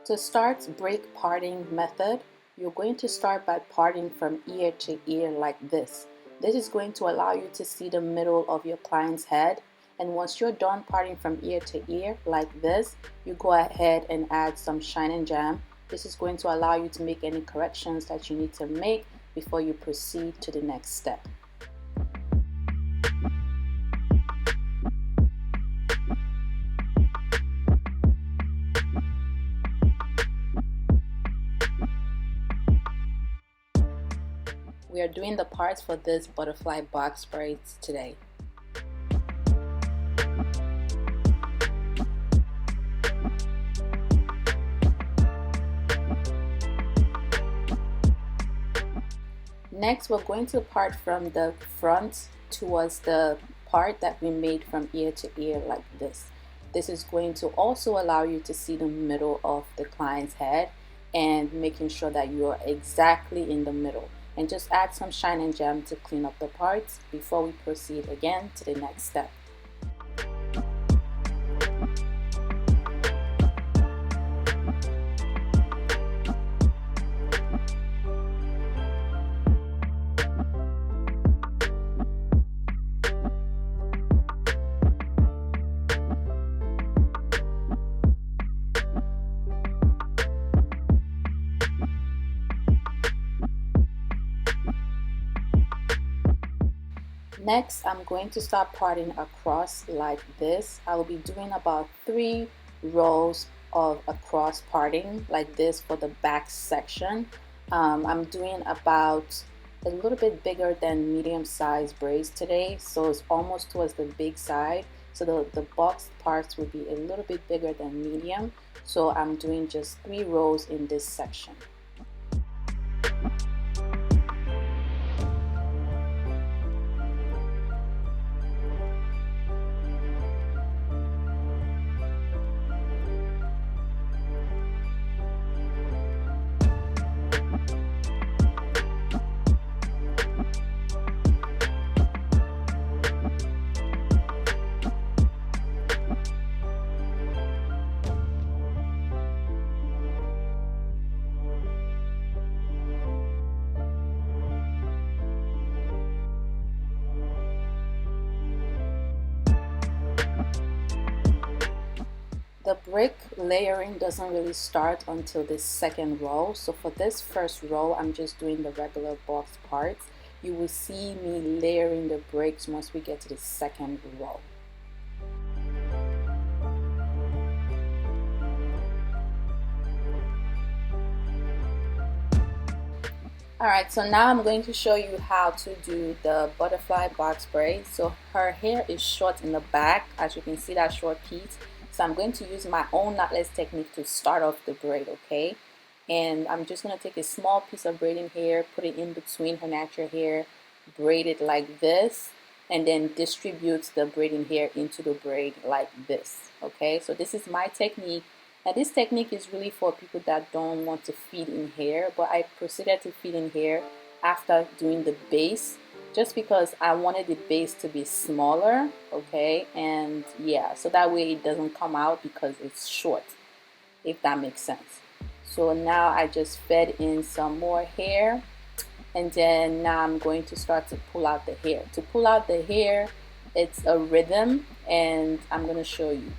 To start break parting method, you're going to start by parting from ear to ear like this. This is going to allow you to see the middle of your client's head. And once you're done parting from ear to ear like this, you go ahead and add some shine and jam. This is going to allow you to make any corrections that you need to make before you proceed to the next step. We are doing the parts for this butterfly box braids today. Next, we're going to part from the front towards the part that we made from ear to ear like this. This is going to also allow you to see the middle of the client's head and making sure that you are exactly in the middle. And just add some shine and jam to clean up the parts before we proceed again to the next step. Next, I'm going to start parting across like this. I will be doing about 3 rows of across parting like this for the back section. I'm doing about a little bit bigger than medium size braids today, so it's almost towards the big side. So the box parts will be a little bit bigger than medium. So I'm doing just 3 rows in this section. The brick layering doesn't really start until this second row. So for this first row, I'm just doing the regular box parts. You will see me layering the bricks once we get to the second row. Alright, so now I'm going to show you how to do the butterfly box braid. So her hair is short in the back, as you can see that short piece. So I'm going to use my own knotless technique to start off the braid, okay? And I'm just going to take a small piece of braiding hair, put it in between her natural hair, braid it like this, and then distribute the braiding hair into the braid like this, okay? So this is my technique. Now this technique is really for people that don't want to feed in hair, but I proceeded to feed in hair after doing the base, just because I wanted the base to be smaller, okay? And yeah, so that way it doesn't come out because it's short, if that makes sense. So now I just fed in some more hair, and then now I'm going to start to pull out the hair. To pull out the hair, it's a rhythm, and I'm going to show you.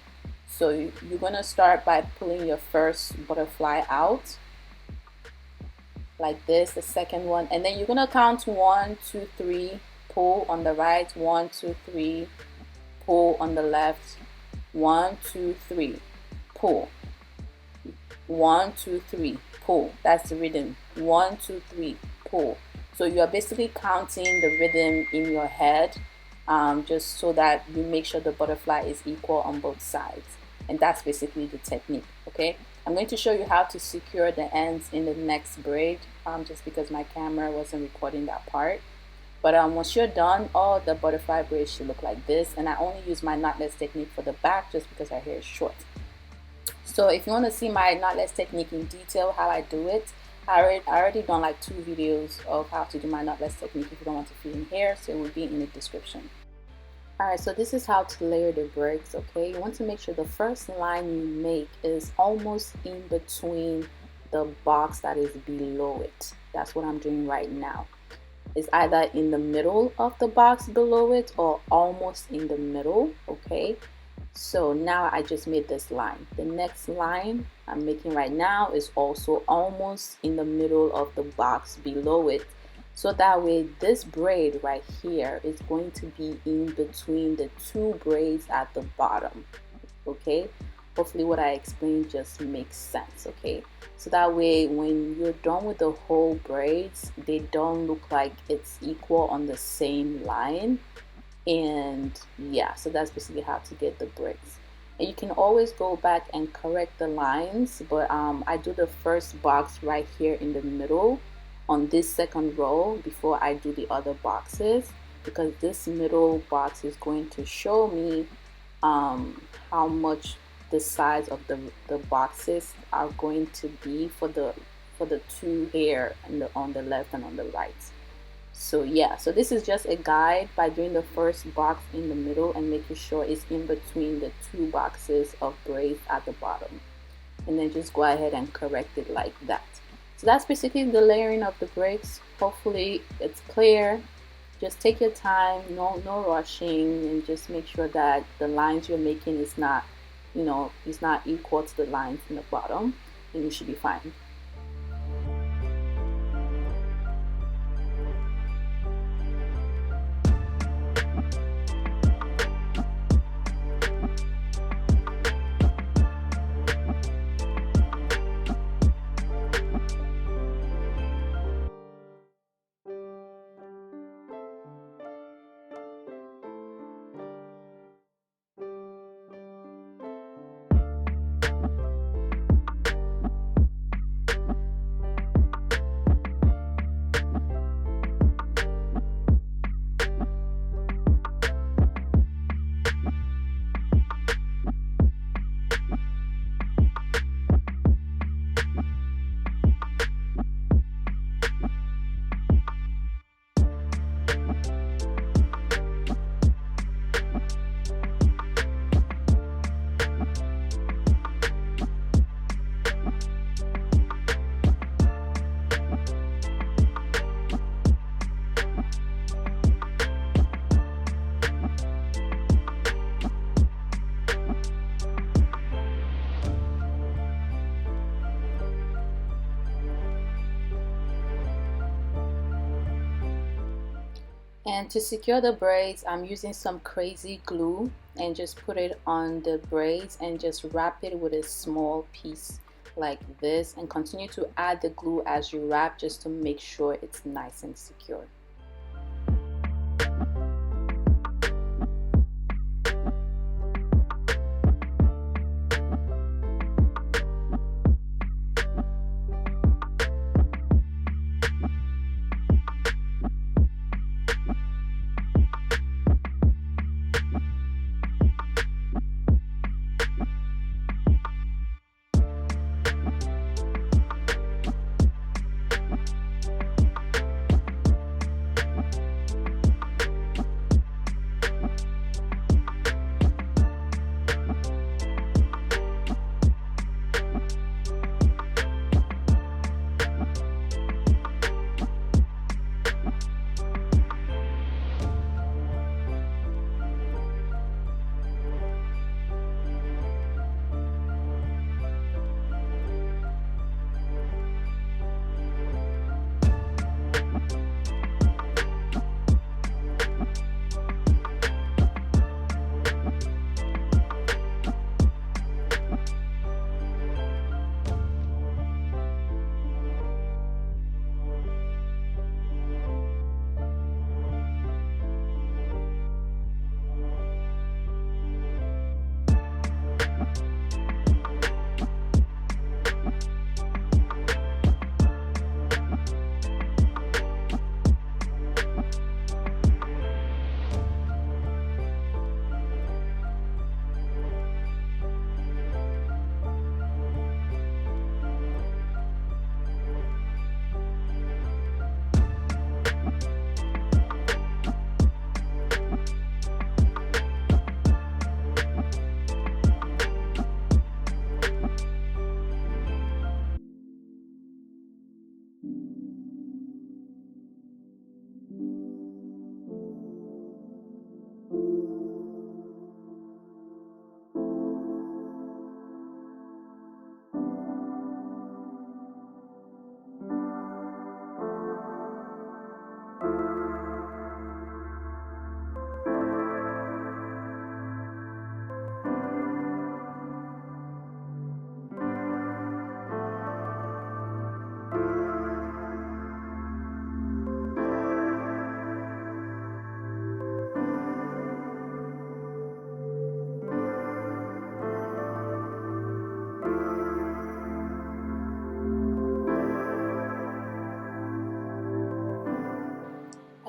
So you're going to start by pulling your first butterfly out like this, the second one, and then you're going to count 1, 2, 3, pull on the right, 1, 2, 3, pull on the left, 1, 2, 3, pull, 1, 2, 3, pull. That's the rhythm. 1, 2, 3, pull. So you are basically counting the rhythm in your head, just so that you make sure the butterfly is equal on both sides. And that's basically the technique, okay? I'm going to show you how to secure the ends in the next braid, just because my camera wasn't recording that part. But once you're done, all the butterfly braids should look like this. And I only use my knotless technique for the back just because our hair is short. So if you want to see my knotless technique in detail, how I do it, I already done like 2 videos of how to do my knotless technique if you don't want to feed in hair, so it will be in the description. Alright, so this is how to layer the braids, okay? You want to make sure the first line you make is almost in between the box that is below it. That's what I'm doing right now. It's either in the middle of the box below it or almost in the middle, okay? So now I just made this line. The next line I'm making right now is also almost in the middle of the box below it. So that way this braid right here is going to be in between the two braids at the bottom, okay? Hopefully what I explained just makes sense, okay? So that way when you're done with the whole braids, they don't look like it's equal on the same line. And yeah, so that's basically how to get the braids. And you can always go back and correct the lines, but I do the first box right here in the middle on this second row before I do the other boxes, because this middle box is going to show me how much the size of the boxes are going to be for the two hair on the left and on the right. So yeah, so this is just a guide by doing the first box in the middle and making sure it's in between the two boxes of braids at the bottom, and then just go ahead and correct it like that. So that's basically the layering of the braids. Hopefully it's clear. Just take your time, no rushing, and just make sure that the lines you're making is not, is not equal to the lines in the bottom, and you should be fine. And to secure the braids, I'm using some crazy glue and just put it on the braids and just wrap it with a small piece like this, and continue to add the glue as you wrap just to make sure it's nice and secure.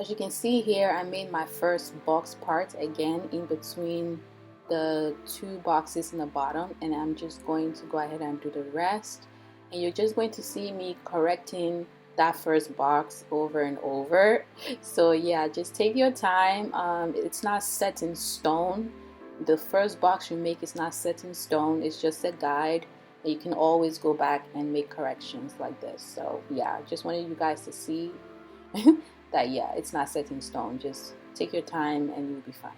As you can see here, I made my first box part again in between the two boxes in the bottom, and I'm just going to go ahead and do the rest. And you're just going to see me correcting that first box over and over. So yeah, just take your time. It's not set in stone. The first box you make is not set in stone. It's just a guide. You can always go back and make corrections like this. So yeah, just wanted you guys to see that yeah, it's not set in stone. Just take your time and you'll be fine.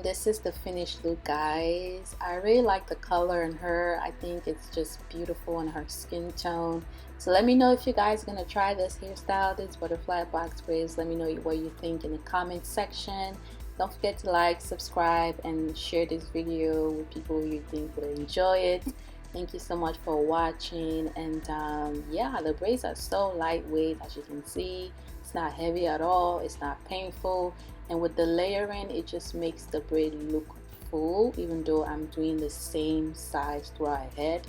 this is the finished look, guys. I really like the color in her. I think it's just beautiful in her skin tone. So let me know if you guys are gonna try this hairstyle, this butterfly box braids. Let me know what you think in the comment section. Don't forget to like, subscribe, and share this video with people you think will enjoy it. Thank you so much for watching. And yeah, the braids are so lightweight, as you can see. It's not heavy at all. It's not painful. And with the layering, it just makes the braid look full, even though I'm doing the same size throughout my head.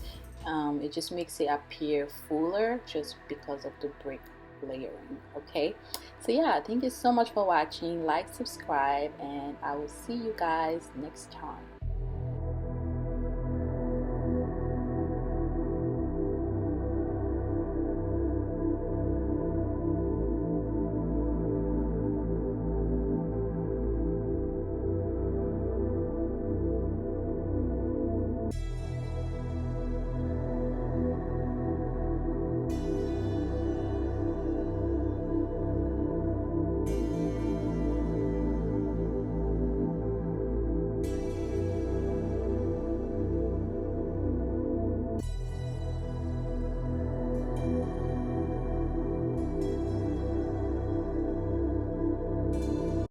It just makes it appear fuller just because of the braid layering. Okay, so yeah, thank you so much for watching. Like, subscribe, and I will see you guys next time.